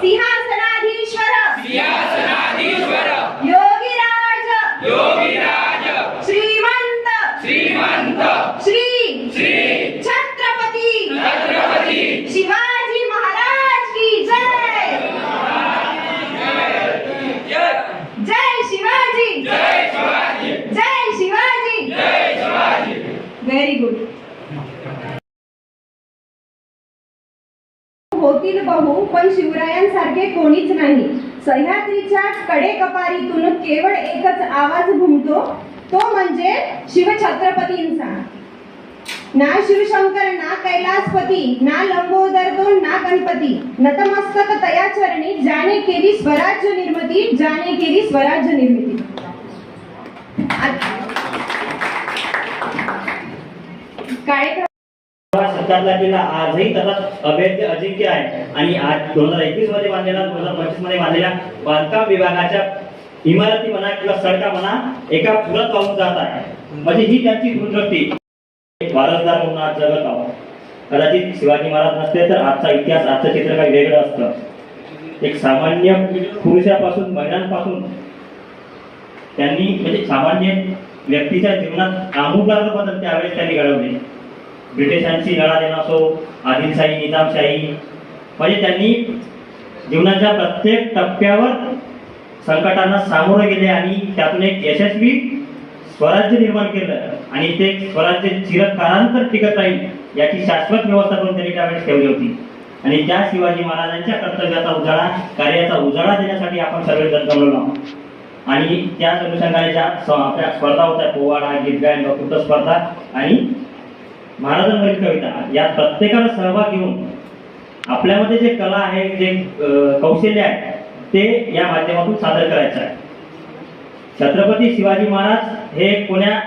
सिंहासनाधीश्वर सिंहासनाधीश्वर योगीराज योगीराज श्रीमंत श्रीमंत श्री श्री छत्रपती छत्रपती शिवाजी महाराज की जय। जय शिवाजी जय शिवाजी जय शिवाजी जय शिवाजी। Very good. होतील बहु पण शिवरायांसारखे कोणीच नाही। सह्याद्रीच्या कडेकपारीतून केवळ एकच आवाज घुमतो, तो म्हणजे शिवछत्रपतींचा। ना शिवशंकर ना कैलासपती ना लंबोदर तो ना गणपती, नतमस्तक तया चरणी जाने केली स्वराज्य निर्मिती, जाने केली स्वराज्य निर्मिती। काय सरकारला किल्ला आजही तसाच अभेद्य अजिंक्य आहे आणि आज 2021 मध्ये बांधलेला 2025 मध्ये बांधलेल्या बांधकाम विभागाच्या इमारती म्हणा किंवा सडका म्हणा एका पुरात पाहून जात आहे। म्हणजे ही त्यांची दूरदृष्टी। वारसदार म्हणून आज जगत आहोत। कदाचित शिवाजी महाराज नसते तर आजचा इतिहास आजचं चित्र काही वेगळं असतं। एक सामान्य पुरुषापासून महिलांपासून त्यांनी म्हणजे सामान्य व्यक्तीच्या जीवनात आमूलाग्र बदल त्यावेळेस त्यांनी घडवले। ब्रिटिशांची लढा देणं असो, आदिलशाही निजामशाही, म्हणजे त्यांनी जीवनाच्या प्रत्येक टप्प्यावर संकटांना सामोरे गेले आणि त्यातून एक यशस्वी स्वराज्य निर्माण केलं आणि ते स्वराज्य चिरकालांतर टिकत राहील याची शाश्वत व्यवस्था करून त्यांनी त्यावेळेस ठेवली होती। आणि त्या शिवाजी महाराजांच्या कर्तव्याचा उजाळा, कार्याचा उजाळा देण्यासाठी आपण सर्वजण जमलो आहोत। आणि त्याच अनुषंगाने ज्या आपल्या स्पर्धा होत्या, पोवाडा, गीत गायन, वक्तृत्व स्पर्धा आणि महाराजांवरील कविता, या प्रत्येकाला सहभाग घेऊन आपल्यामध्ये जे कला आहे, जे कौशल्य आहे ते या माध्यमातून सादर करायचं आहे। छत्रपती शिवाजी महाराज हे कोण्या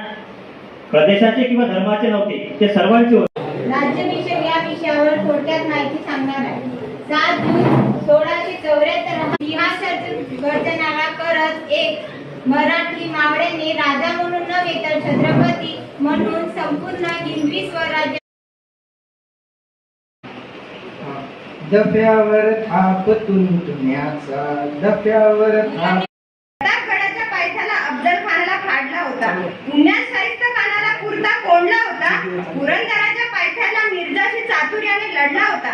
प्रदेशाचे किंवा धर्माचे नव्हते, ते सर्वांचे होते। राज्याभिषेक या विषयावर थोडक्यात माहिती सांगणार आहे। 7 जून 1674 सिंहासन गर्जनाला करत एक मराठी मावळ्याने राजा म्हणून नव्हे तर छत्रपती म्हणून संपूर्ण हिंदवी स्वराज्य दफ्यावर थाप तुंतण्याचा दफ्यावर थाप प्रतापगडाच्या पायथ्याला अफजल खानाला फाडला होता। पुण्यात शाहिस्त खानाला कुर्ता कोंडला होता। पुरंदराच्या पायथ्याला मिर्जाशी चातुर्याने लढला होता।